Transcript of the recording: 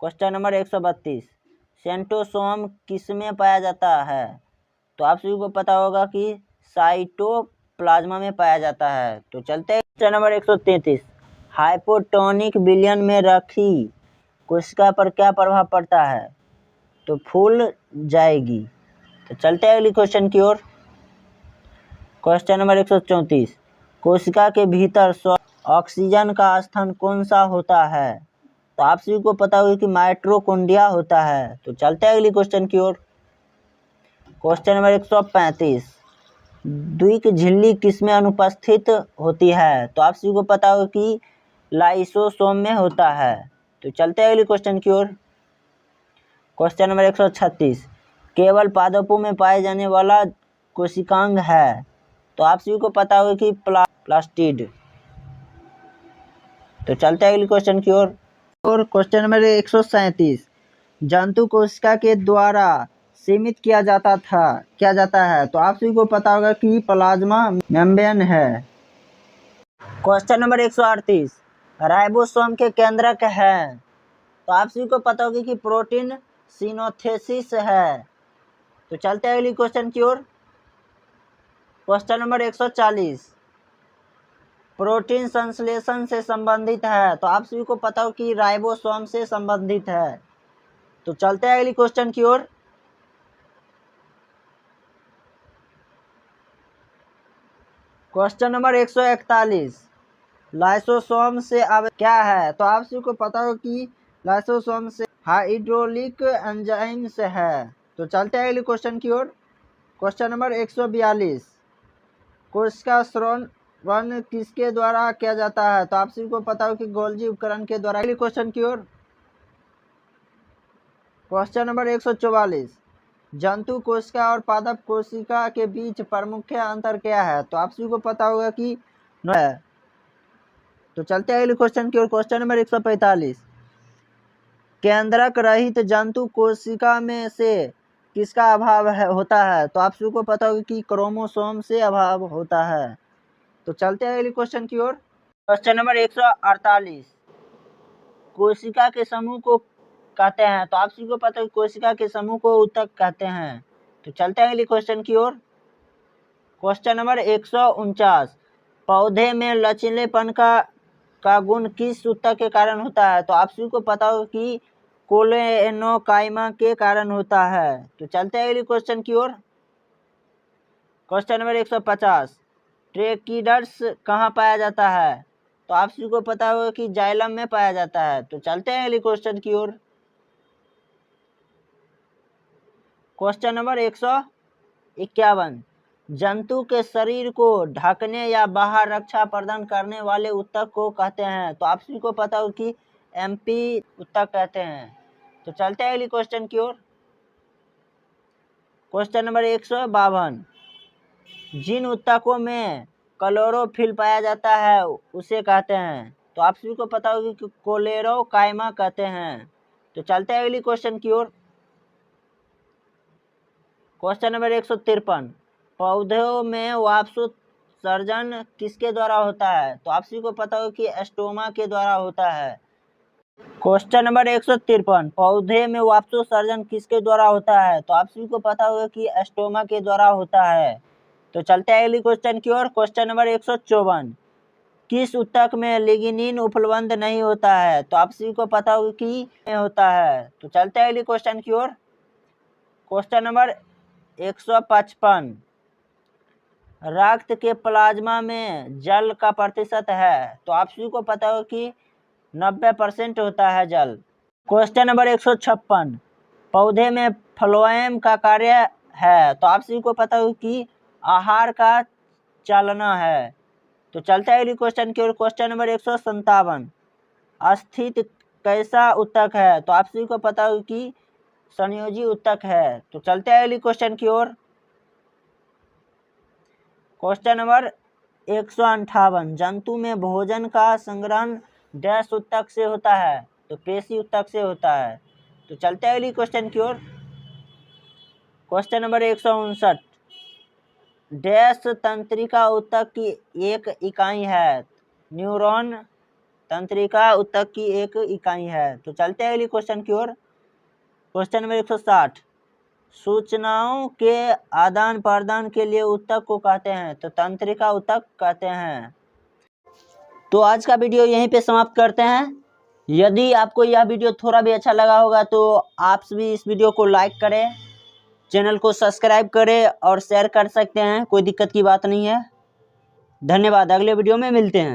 Question number 132, centrosome किसमें पाया जाता है? तो आप सभी को पता होगा कि साइटोप्लाज्मा में पाया जाता है। तो चलते हैं क्वेश्चन नंबर 133, हाइपोटोनिक विलयन में रखी कोशिका पर क्या प्रभाव पड़ता है? तो फूल जाएगी। तो चलते हैं अगली क्वेश्चन की ओर। क्वेश्चन नंबर 134, कोशिका के भीतर ऑक्सीजन का स्थान कौन सा होता है? तो आप सभी को पता होगा कि माइटोकॉन्ड्रिया होता है। तो चलते हैं अगली क्वेश्चन की ओर। क्वेश्चन नंबर 135, द्विक झिल्ली किसमें अनुपस्थित होती है? तो आप सभी को पता होगा कि लाइसोसोम में होता है। तो चलते हैं अगली क्वेश्चन की ओर। क्वेश्चन नंबर 136, केवल पादपों में पाए जाने वाला कोशिकांग है? तो आप सभी को पता होगा कि प्लास्टिड। तो चलते हैं अगली क्वेश्चन की ओर। और क्वेश्चन नंबर 137, जंतु कोशिका के द्वारा सीमित किया जाता है। तो आप सभी को पता होगा कि प्लाज्मा मेम्ब्रेन है। क्वेश्चन नंबर 138, राइबोसोम के केंद्रक है? तो आप सभी को पता होगा कि प्रोटीन सिनोथेसिस है। तो चलते हैं अगली क्वेश्चन की ओर। क्वेश्चन नंबर 140, प्रोटीन संश्लेषण से संबंधित है? तो आप सभी को पता हो कि राइबोसोम से संबंधित है। तो चलते हैं अगली क्वेश्चन की ओर। क्वेश्चन नंबर 141, लाइसोसोम से क्या है? तो आप सभी को पता हो कि लाइसोसोम से हाइड्रोलिक एंजाइम्स है। तो चलते हैं अगले क्वेश्चन की ओर। क्वेश्चन नंबर 142, कोशिका स्रवण किसके द्वारा किया जाता है? तो आप सभी को पता हो कि गोल्जी उपकरण के द्वारा। अगले क्वेश्चन की ओर। क्वेश्चन नंबर 144, जंतु कोशिका और पादप कोशिका के बीच प्रमुख अंतर क्या है? तो आप सभी को पता होगा कि है। तो चलते हैं अगले क्वेश्चन की ओर। क्वेश्चन नंबर 145, केंद्रक रहित जंतु कोशिका में से किसका अभाव होता है? तो आप सभी को पता होगा कि क्रोमोसोम से अभाव होता है। तो चलते हैं अगले क्वेश्चन की ओर। क्वेश्चन नंबर 148, कोशिका के समूह को कहते हैं? तो आप सभी को पता है कि कोशिका के समूह को ऊतक कहते हैं। तो चलते हैं अगले क्वेश्चन की ओर। क्वेश्चन नंबर 149, पौधे में लचीलेपन का गुण किस ऊतक के कारण होता है? तो आप सभी को पता हो कि कोलेनोकाइमा के कारण होता है। तो चलते हैं अगले क्वेश्चन की ओर। क्वेश्चन नंबर 150, ट्रेकिडर्स कहाँ पाया जाता है? तो आप सभी को पता होगा कि जाइलम में पाया जाता है। तो चलते हैं अगले क्वेश्चन की ओर। क्वेश्चन नंबर 151, जंतु के शरीर को ढकने या बाहर रक्षा प्रदान करने वाले ऊतक को कहते हैं? तो आप सभी को पता हो कि एम्पी ऊतक कहते हैं। तो चलते हैं अगली क्वेश्चन की ओर। क्वेश्चन नंबर 152, जिन ऊतकों में क्लोरोफिल पाया जाता है उसे कहते हैं? तो आप सभी को पता होगा कि कोलेनोकाइमा कहते हैं। तो चलते हैं अगली क्वेश्चन की ओर। क्वेश्चन नंबर 153, पौधों में वाष्पोत्सर्जन किसके द्वारा होता है? तो आप सभी को पता हो कि एस्टोमा के द्वारा होता है। क्वेश्चन नंबर 153, पौधे में वाष्पोत्सर्जन किसके द्वारा होता है? तो आप सभी को पता होगा कि एस्टोमा के द्वारा होता है। तो चलते हैं अगली क्वेश्चन की ओर। क्वेश्चन नंबर 154, किस ऊतक में लिग्निन उपलब्ध नहीं होता है? तो आप सभी को पता होगा कि होता है। तो चलते हैं अगली क्वेश्चन की ओर। क्वेश्चन नंबर 155, रक्त के प्लाज्मा में जल का प्रतिशत है? तो आप सभी को पता हो कि 90% होता है जल। क्वेश्चन नंबर 156, पौधे में फ्लोएम का कार्य है? तो आप सभी को पता हो कि आहार का चालना है। तो चलते हैं अगली क्वेश्चन की ओर। क्वेश्चन नंबर 157, स्थित कैसा ऊतक है? तो आप सभी को पता हो कि संयोजी ऊतक है। तो चलते हैं अगली क्वेश्चन की ओर। क्वेश्चन नंबर 158, जंतु में भोजन का संग्रहण डैश ऊतक से होता है? तो पेशी ऊतक से होता है। तो चलते हैं अगली क्वेश्चन की ओर। क्वेश्चन नंबर 159, डैश तंत्रिका ऊतक की एक इकाई है? न्यूरॉन तंत्रिका ऊतक की एक इकाई है। तो चलते हैं अगली क्वेश्चन की ओर। क्वेश्चन नंबर 160, सूचनाओं के आदान प्रदान के लिए ऊतक को कहते हैं, तो तंत्रिका ऊतक कहते हैं। तो आज का वीडियो यहीं पे समाप्त करते हैं। यदि आपको यह वीडियो थोड़ा भी अच्छा लगा होगा तो आप भी इस वीडियो को लाइक करें, चैनल को सब्सक्राइब करें और शेयर कर सकते हैं, कोई दिक्कत की बात नहीं है। धन्यवाद, अगले वीडियो में मिलते हैं।